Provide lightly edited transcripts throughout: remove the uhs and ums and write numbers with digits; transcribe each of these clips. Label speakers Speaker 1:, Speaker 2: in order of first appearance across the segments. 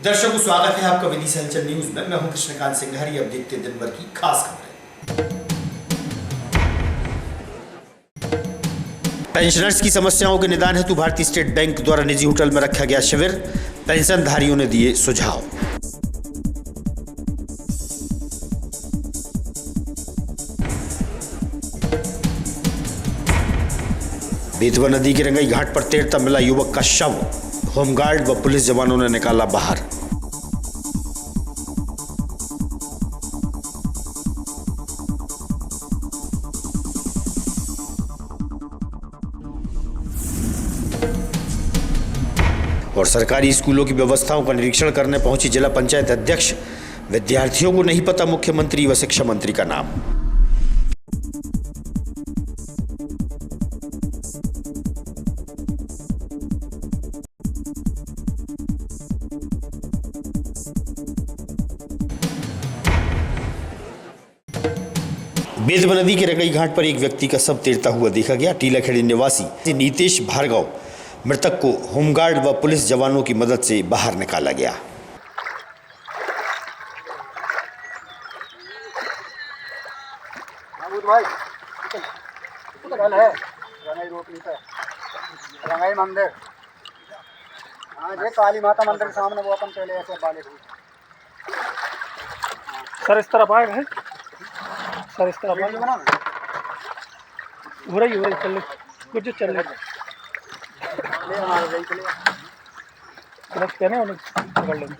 Speaker 1: दर्शकों, स्वागत है आपका विधि से हलचल न्यूज में। मैं हूं कृष्णकांत सिंघारी। अब देखते दिन भर की खास खबरें। पेंशनर्स की समस्याओं के निदान हेतु भारतीय स्टेट बैंक द्वारा निजी होटल में रखा गया शिविर। पेंशनधारियों ने दिए सुझाव। बेतवा नदी की रंगाई घाट पर तैरता मिला युवक का शव। होमगार्ड व पुलिस जवानों ने निकाला बाहर। और सरकारी स्कूलों की व्यवस्थाओं का निरीक्षण करने पहुंची जिला पंचायत अध्यक्ष। विद्यार्थियों को नहीं पता मुख्यमंत्री व शिक्षा मंत्री का नाम। बेतवा नदी के रंगाई घाट पर एक व्यक्ति का शव तैरता हुआ देखा गया। टीलाखेड़ी निवासी नीतेश भार्गव मृतक को होमगार्ड व पुलिस जवानों की मदद से बाहर निकाला गया।
Speaker 2: रंगाई मंदिर, हाँ जी, काली माता मंदिर के सामने वो अपन पहले ऐसे बाले
Speaker 3: सर इस तरफ आए हैं सर, इस तरफ हो रही चल ले कुछ चल ले कहने उन्हें पकड़ लेंगे।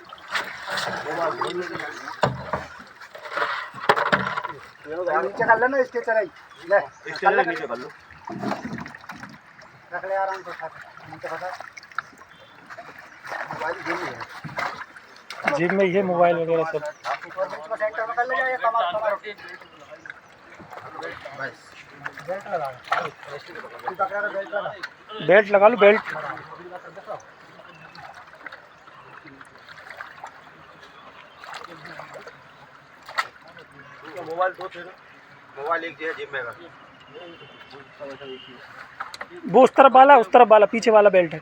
Speaker 2: नीचे कर लेना, इसके चलाई ले नीचे कर लो, रख ले आराम से। नीचे फटा
Speaker 3: जिम में ये मोबाइल वगैरह सब
Speaker 2: सेंटर में कर ले जाए।
Speaker 3: बेल्ट लगा लो, बेल्ट।
Speaker 2: मोबाइल दो थे, मोबाइल एक दिया जेब में।
Speaker 3: वो उस तरफ वाला पीछे वाला बेल्ट है।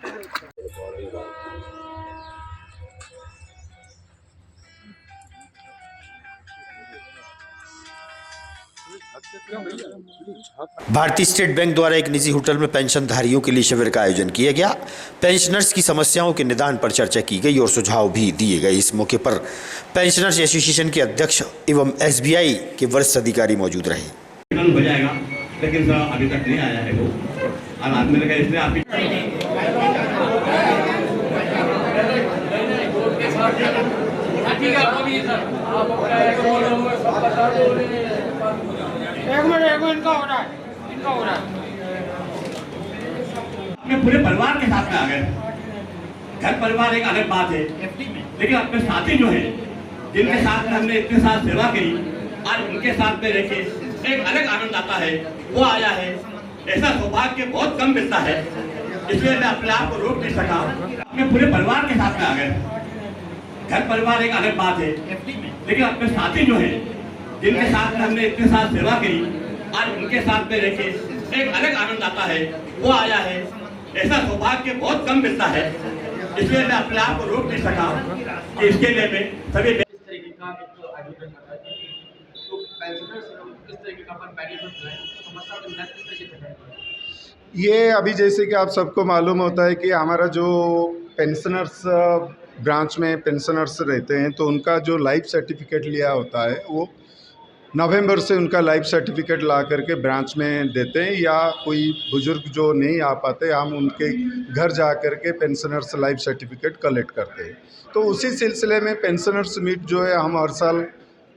Speaker 1: भारतीय स्टेट बैंक द्वारा एक निजी होटल में पेंशनधारियों के लिए शिविर का आयोजन किया गया। पेंशनर्स की समस्याओं के निदान पर चर्चा की गई और सुझाव भी दिए गए। इस मौके पर पेंशनर्स एसोसिएशन के अध्यक्ष एवं एसबीआई के वरिष्ठ अधिकारी मौजूद रहे।
Speaker 4: हो जाएगा, लेकिन अभी तक नहीं आया है वो। और आदमी ने कहा इसलिए आप अपने पूरे परिवार के साथ में आ गए। घर परिवार एक अलग बात है, लेकिन अपने साथी जो है जिनके साथ में हमने इतने साल सेवा की, आज उनके साथ में रह के एक अलग आनंद आता है, वो आया है। ऐसा सौभाग्य बहुत कम मिलता है, इसलिए मैं अपने आप को रोक नहीं सका। अपने पूरे परिवार के साथ में आ गए। घर परिवार एक अलग बात है, लेकिन अपने साथी जो है जिनके साथ में हमने इतने साल सेवा की, आज उनके साथ में रह के एक अलग आनंद आता है, वो आया है। ऐसा सौभाग्य बहुत कम मिलता है, इसलिए मैं अपने आप को रोक नहीं सका कि इसके लिए मैं सभी
Speaker 5: ये अभी जैसे कि आप सबको मालूम होता है कि हमारा जो पेंशनर्स ब्रांच में पेंशनर्स रहते हैं, तो उनका जो लाइफ सर्टिफिकेट लिया होता है वो नवंबर से उनका लाइफ सर्टिफिकेट ला करके ब्रांच में देते हैं, या कोई बुजुर्ग जो नहीं आ पाते हम उनके घर जा कर के पेंशनर्स लाइफ सर्टिफिकेट कलेक्ट करते हैं। तो उसी सिलसिले में पेंशनर्स मीट जो है हम हर साल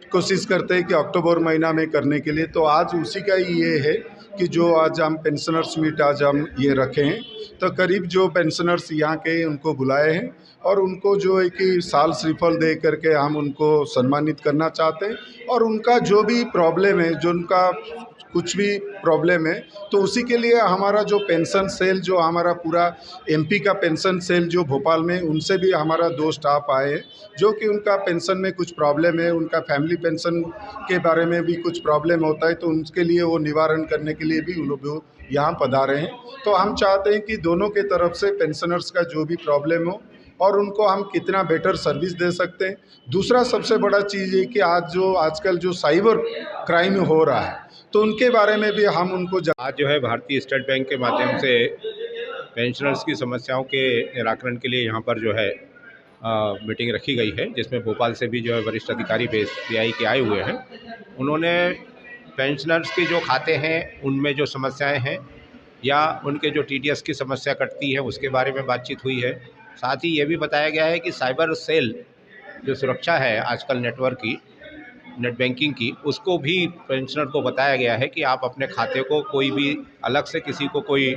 Speaker 5: कोशिश करते हैं कि अक्टूबर महीना में करने के लिए। तो आज उसी का ही ये है कि जो आज हम पेंशनर्स मीट आज हम ये रखे हैं। तो करीब जो पेंशनर्स यहाँ के उनको बुलाए हैं और उनको जो है कि साल श्रीफल दे करके हम उनको सम्मानित करना चाहते हैं। और उनका जो भी प्रॉब्लम है, जो उनका कुछ भी प्रॉब्लम है, तो उसी के लिए हमारा जो पेंशन सेल, जो हमारा पूरा एमपी का पेंशन सेल जो भोपाल में, उनसे भी हमारा 2 स्टाफ आए हैं जो कि उनका पेंशन में कुछ प्रॉब्लम है, उनका फैमिली पेंशन के बारे में भी कुछ प्रॉब्लम होता है, तो उनके लिए वो निवारण करने के लिए भी उन लोग यहाँ पधारे हैं। तो हम चाहते हैं कि दोनों के तरफ से पेंशनर्स का जो भी प्रॉब्लम हो और उनको हम कितना बेटर सर्विस दे सकते हैं। दूसरा सबसे बड़ा चीज़ ये कि आजकल जो साइबर क्राइम हो रहा है, तो उनके बारे में भी हम उनको
Speaker 6: आज जो है भारतीय स्टेट बैंक के माध्यम से पेंशनर्स की समस्याओं के निराकरण के लिए यहाँ पर जो है मीटिंग रखी गई है, जिसमें भोपाल से भी जो है वरिष्ठ अधिकारी SBI के आए हुए हैं। उन्होंने पेंशनर्स के जो खाते हैं उनमें जो समस्याएं हैं या उनके जो TDS की समस्या कटती है उसके बारे में बातचीत हुई है। साथ ही ये भी बताया गया है कि साइबर सेल जो सुरक्षा है आजकल नेटवर्क की, नेट बैंकिंग की, उसको भी पेंशनर को बताया गया है कि आप अपने खाते को कोई भी अलग से किसी को कोई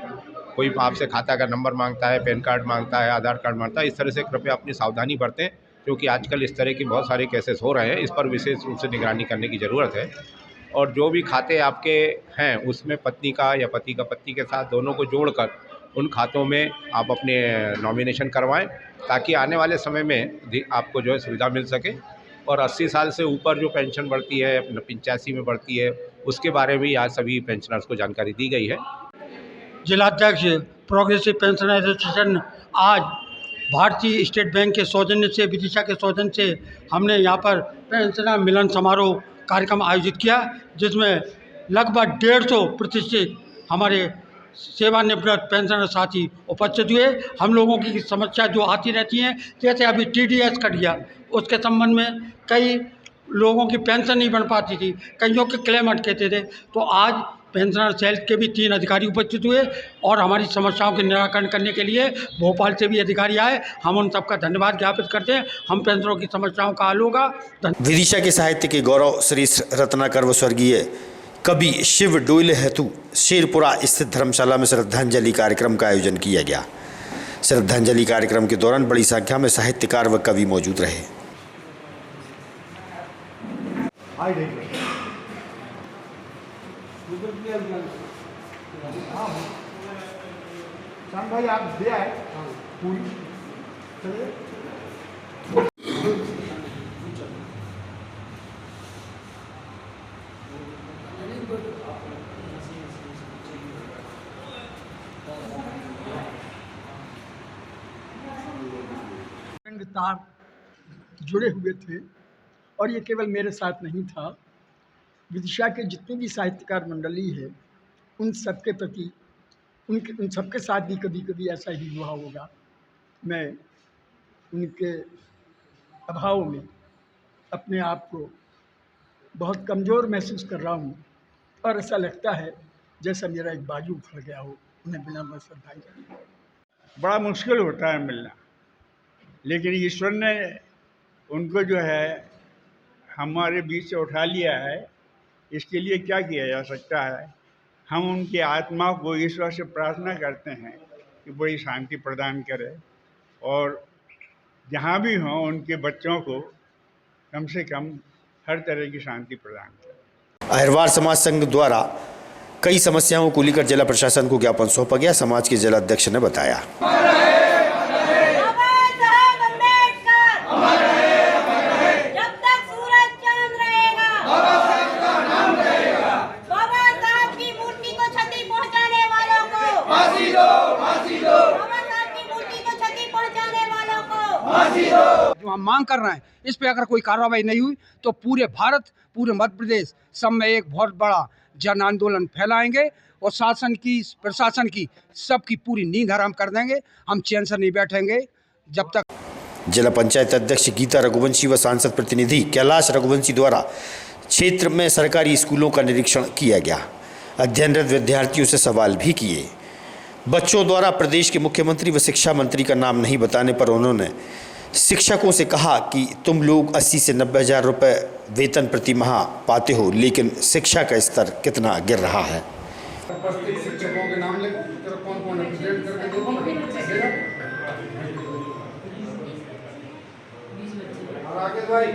Speaker 6: आपसे खाता का नंबर मांगता है, पैन कार्ड मांगता है, आधार कार्ड मांगता है, इस तरह से कृपया अपनी सावधानी बरतें, क्योंकि आजकल इस तरह की बहुत सारे केसेस हो रहे हैं। इस पर विशेष रूप से निगरानी करने की ज़रूरत है। और जो भी खाते आपके हैं उसमें पत्नी का या पति का पत्नी के साथ दोनों को जोड़कर उन खातों में आप अपने नॉमिनेशन करवाएं, ताकि आने वाले समय में आपको जो है सुविधा मिल सके। और 80 साल से ऊपर जो पेंशन बढ़ती है, 85 में बढ़ती है, उसके बारे में आज सभी पेंशनर्स को जानकारी दी गई है।
Speaker 3: जिलाध्यक्ष प्रोग्रेसिव पेंशन एसोसिएशन आज भारतीय स्टेट बैंक के सौजन्य से, विदिशा के सौजन्य से हमने यहाँ पर पेंशनर मिलन समारोह कार्यक्रम आयोजित किया, जिसमें लगभग 150 प्रतिष्ठित हमारे सेवानिवृत्त पेंशनर साथी उपस्थित हुए। हम लोगों की समस्या जो आती रहती हैं, जैसे अभी TDS कट गया, उसके संबंध में कई लोगों की पेंशन नहीं बन पाती थी, कईयों के क्लेम अटके थे। तो आज पेंशनर सेल के भी 3 अधिकारी उपस्थित हुए और हमारी समस्याओं के निराकरण करने के लिए भोपाल से भी अधिकारी आए। हम उन सबका धन्यवाद ज्ञापित करते हैं। हम पेंशनरों की समस्याओं का हल होगा।
Speaker 1: विदिशा के साहित्य के गौरव श्री रत्नाकर व स्वर्गीय कवि शिव डोइले हेतु शेरपुरा स्थित धर्मशाला में श्रद्धांजलि कार्यक्रम का आयोजन किया गया। श्रद्धांजलि कार्यक्रम के दौरान बड़ी संख्या में साहित्यकार व कवि मौजूद रहे।
Speaker 2: भाई आप दे आए
Speaker 7: तार जुड़े हुए थे। और ये केवल मेरे साथ नहीं था, विदिशा के जितने भी साहित्यकार मंडली है उन सबके प्रति, उन सबके साथ भी कभी कभी ऐसा ही हुआ होगा। मैं उनके अभाव में अपने आप को बहुत कमज़ोर महसूस कर रहा हूँ और ऐसा लगता है जैसा मेरा एक बाजू उखड़ गया हो। उन्हें बिना मैं श्रद्धांजलि।
Speaker 8: बड़ा मुश्किल होता है मिलना, लेकिन ईश्वर ने उनको जो है हमारे बीच से उठा लिया है। इसके लिए क्या किया जा सकता है? हम उनकी आत्मा को ईश्वर से प्रार्थना करते हैं कि बड़ी शांति प्रदान करे, और जहाँ भी हों उनके बच्चों को कम से कम हर तरह की शांति प्रदान करे।
Speaker 1: अहिरवार समाज संघ द्वारा कई समस्याओं को लेकर जिला प्रशासन को ज्ञापन सौंपा गया। समाज के जिलाध्यक्ष ने बताया,
Speaker 9: जो हम मांग कर रहे हैं, इस पे अगर कोई कार्रवाई नहीं हुई तो पूरे भारत, पूरे मध्य प्रदेश सब में एक बहुत बड़ा जन आंदोलन फैलाएंगे और शासन की, प्रशासन की, सबकी पूरी नींद हराम कर देंगे। हम चैन से नहीं बैठेंगे जब तक।
Speaker 1: जिला पंचायत अध्यक्ष गीता रघुवंशी व सांसद प्रतिनिधि कैलाश रघुवंशी द्वारा क्षेत्र में सरकारी स्कूलों का निरीक्षण किया गया। अध्ययनरत विद्यार्थियों से सवाल भी किए। बच्चों द्वारा प्रदेश के मुख्यमंत्री व शिक्षा मंत्री का नाम नहीं बताने पर उन्होंने शिक्षकों से कहा कि तुम लोग 80 से 90 हज़ार रुपये वेतन प्रति माह पाते हो, लेकिन शिक्षा का स्तर कितना गिर रहा है।
Speaker 2: शिक्षकों के नाम ले, कौन कौन रिप्रेजेंट करके आगे भाई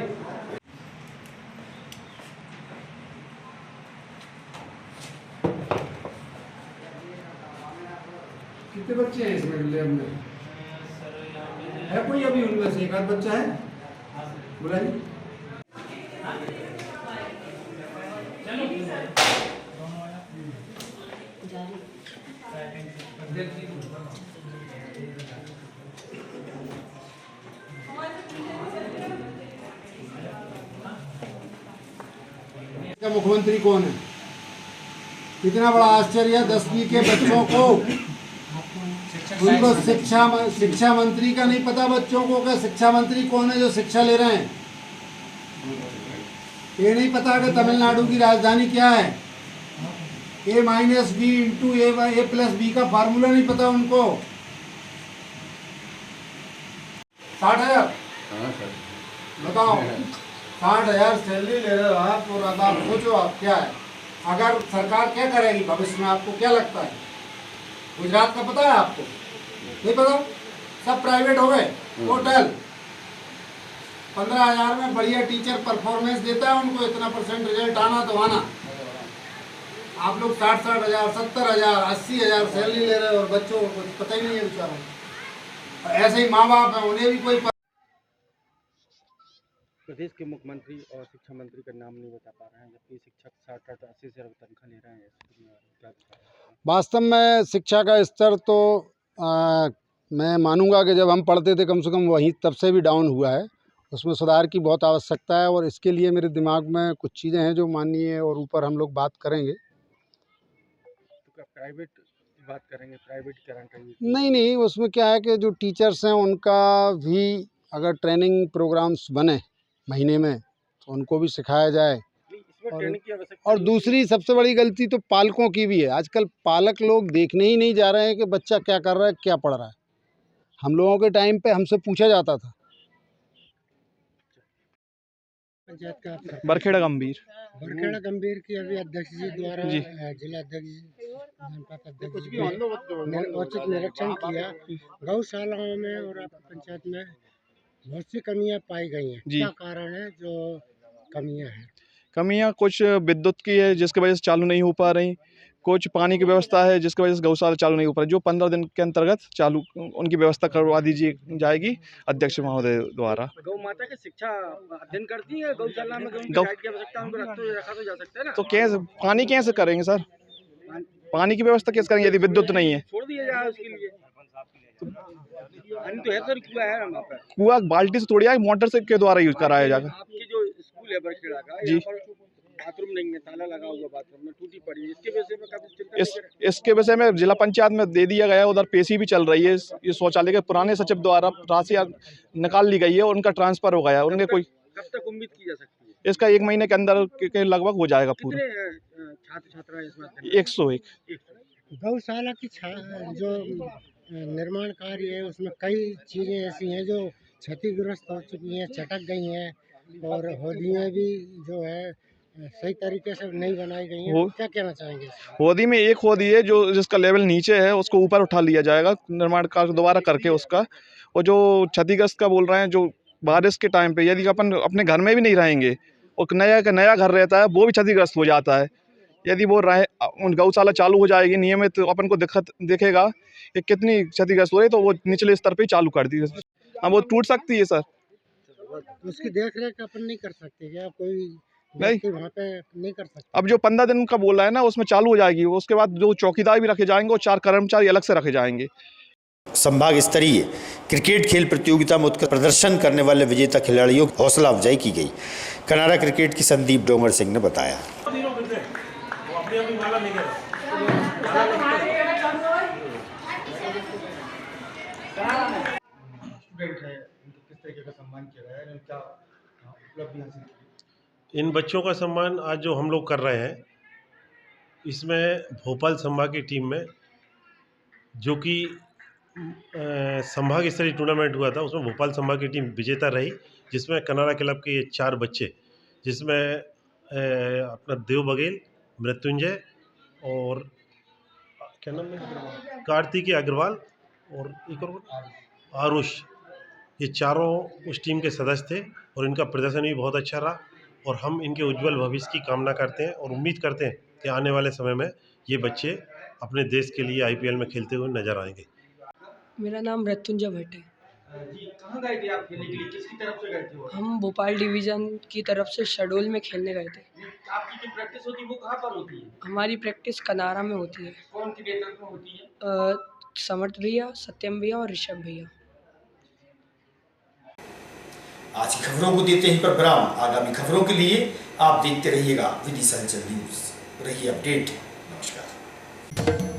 Speaker 2: कितने बच्चे हैं इसमें लैब में? है कोई अभी उनमें से एक आध बच्चा है? बुलाइए। मुख्यमंत्री कौन है। कितना बड़ा आश्चर्य है, 10वीं के बच्चों को उनको शिक्षा मंत्री का नहीं पता बच्चों को क्या शिक्षा मंत्री कौन है जो शिक्षा ले रहे हैं। ये नहीं पता कि तमिलनाडु की राजधानी क्या है। A minus B into A plus B का फार्मूला नहीं पता उनको। 60,000 बताओ, 60,000 सैलरी ले रहे हो आप, और अब आप सोचो आप क्या है। अगर सरकार क्या करेगी भविष्य में, आपको क्या लगता है। गुजरात का पता है आपको, नहीं पता, सब प्राइवेट हो गए टोटल। 15,000 में बढ़िया टीचर परफॉर्मेंस देता है, उनको इतना % रिजल्ट आना तो आना। आप लोग 60,000, 70,000, 80,000 सैलरी ले रहे हो और बच्चों को कुछ पता ही नहीं है बेचारा। ऐसे ही माँ बाप है, उन्हें भी कोई
Speaker 10: प्रदेश के मुख्यमंत्री और शिक्षा मंत्री का नाम नहीं बता पा रहे हैं, जबकि शिक्षक 60-80 से तनख्वाह ले रहे हैं।
Speaker 11: वास्तव में शिक्षा का स्तर तो मैं मानूंगा कि जब हम पढ़ते थे कम से कम वहीं तब से भी डाउन हुआ है। उसमें सुधार की बहुत आवश्यकता है और इसके लिए मेरे दिमाग में कुछ चीज़ें हैं जो माननीय और ऊपर हम लोग बात करेंगे।
Speaker 10: तो क्या प्राइवेट बात करेंगे, प्राइवेट गारंटी?
Speaker 11: नहीं, उसमें क्या है कि जो टीचर्स हैं उनका भी अगर ट्रेनिंग प्रोग्राम्स बने महीने में तो उनको भी सिखाया जाए। और दूसरी सबसे बड़ी गलती तो पालकों की भी है। आजकल पालक लोग देखने ही नहीं जा रहे हैं कि बच्चा क्या कर रहा है, क्या पढ़ रहा है। हम लोगों के टाइम पे हमसे पूछा जाता था।
Speaker 12: बरखेड़ा गंभीर
Speaker 7: की अभी अध्यक्ष जी द्वारा जिला अध्यक्ष जी औचक निरीक्षण किया। गौशालाओं में और पंचायत में बहुत सी कमियां पाई गई हैं। क्या कारण है जो कमियां हैं?
Speaker 12: कमियां कुछ विद्युत की है जिसकी वजह से चालू नहीं हो पा रही, कुछ पानी की व्यवस्था है जिसकी वजह से गौशाला चालू नहीं हो पा रही, जो 15 दिन के अंतर्गत चालू उनकी व्यवस्था करवा दीजिए जाएगी अध्यक्ष महोदय द्वारा।
Speaker 10: गौ माता की शिक्षा अध्ययन करती है गौशाला में, रखा तो जा सकता है ना।
Speaker 12: तो कैसे पानी कैसे करेंगे सर, पानी की व्यवस्था कैसे करेंगे यदि विद्युत नहीं है?
Speaker 10: छोड़ दिया जाए उसके लिए। पानी तो है सर, कुआं है वहाँ पर।
Speaker 12: कुआं बाल्टी से तोड़िया मोटर से के द्वारा यूज कराया जाएगा।
Speaker 10: आपकी जो स्कूल है बरखेड़ा का,
Speaker 12: जी,
Speaker 10: बाथरूम नहीं है, ताला लगा हुआ बाथरूम में, टूटी पड़ी है। इसके विषय में काफी चिंता
Speaker 12: इसके विषय में जिला पंचायत में दे दिया गया है। उधर पेशी भी चल रही है। ये शौचालय के पुराने सचिव द्वारा राशि निकाल ली गई है, उनका ट्रांसफर हो गया है। उनके कोई
Speaker 10: कब तक उम्मीद की जा सकती है?
Speaker 12: इसका 1 महीने के अंदर के लगभग हो जाएगा पूरा।
Speaker 10: छात्र छात्रा इसमें
Speaker 12: 101।
Speaker 7: गौशाला की जो निर्माण कार्य है उसमें कई चीज़ें ऐसी हैं जो क्षतिग्रस्त हो चुकी हैं, चटक गई हैं, और होदियाँ भी जो है सही तरीके से नहीं बनाई गई हैं। क्या कहना चाहेंगे?
Speaker 12: होदी में एक होदी है जो जिसका लेवल नीचे है, उसको ऊपर उठा लिया जाएगा निर्माण कार्य दोबारा करके उसका। और जो क्षतिग्रस्त का बोल रहे हैं, जो बारिश के टाइम पे यदि अपन अपने घर में भी नहीं रहेंगे और नया घर रहता है वो भी क्षतिग्रस्त हो जाता है। यदि वो गौशाला चालू हो जाएगी नियमित तो अपन को दिखेगा कि कितनी क्षतिग्रस्त हो रही है, तो वो निचले स्तर पे चालू कर दी। हाँ, वो टूट सकती है सर।
Speaker 7: उसकी देख रेख अपन नहीं कर सकते क्या? कोई
Speaker 12: नहीं,
Speaker 7: वहाँ पे नहीं कर सकते।
Speaker 12: अब जो 15 दिन का बोला है ना उसमें चालू हो जाएगी। उसके बाद जो चौकीदार भी रखे जाएंगे और 4 कर्मचारी अलग से रखे जाएंगे।
Speaker 1: संभाग स्तरीय क्रिकेट खेल प्रतियोगिता में उत्कृष्ट प्रदर्शन करने वाले विजेता खिलाड़ियों की हौसला अफजाई की गई। कनारा क्रिकेट की संदीप डोंगर सिंह ने बताया।
Speaker 13: इन बच्चों का सम्मान आज जो हम लोग कर रहे हैं, इसमें भोपाल संभाग की टीम में जो कि संभाग स्तरीय टूर्नामेंट हुआ था उसमें भोपाल संभाग की टीम विजेता रही, जिसमें कनारा क्लब के 4 बच्चे, जिसमें अपना देव बघेल, मृत्युंजय और क्या नाम है, कार्तिकी अग्रवाल और एक और आरुष, ये चारों उस टीम के सदस्य थे और इनका प्रदर्शन भी बहुत अच्छा रहा। और हम इनके उज्जवल भविष्य की कामना करते हैं और उम्मीद करते हैं कि आने वाले समय में ये बच्चे अपने देश के लिए IPL में खेलते हुए नजर आएंगे।
Speaker 14: मेरा नाम मृत्युंजय भट्ट है।
Speaker 10: जी, कहाँ गए थे आप खेलने के लिए? किसकी तरफ से गए थे?
Speaker 14: हम भोपाल डिवीज़न की तरफ से शहडोल में खेलने गए थे।
Speaker 10: आपकी जो प्रैक्टिस होती है वो कहाँ पर होती है?
Speaker 14: हमारी प्रैक्टिस कनारा में होती है।
Speaker 10: कौन के नेतृत्व में होती है?
Speaker 14: समर्थ भैया, सत्यम भैया और ऋषभ भैया।
Speaker 1: आज की खबरों को देते हैं पर विराम। आगामी खबरों के लिए आप देखते रहिएगा विदिशा न्यूज। रहिए अपडेट। नमस्कार।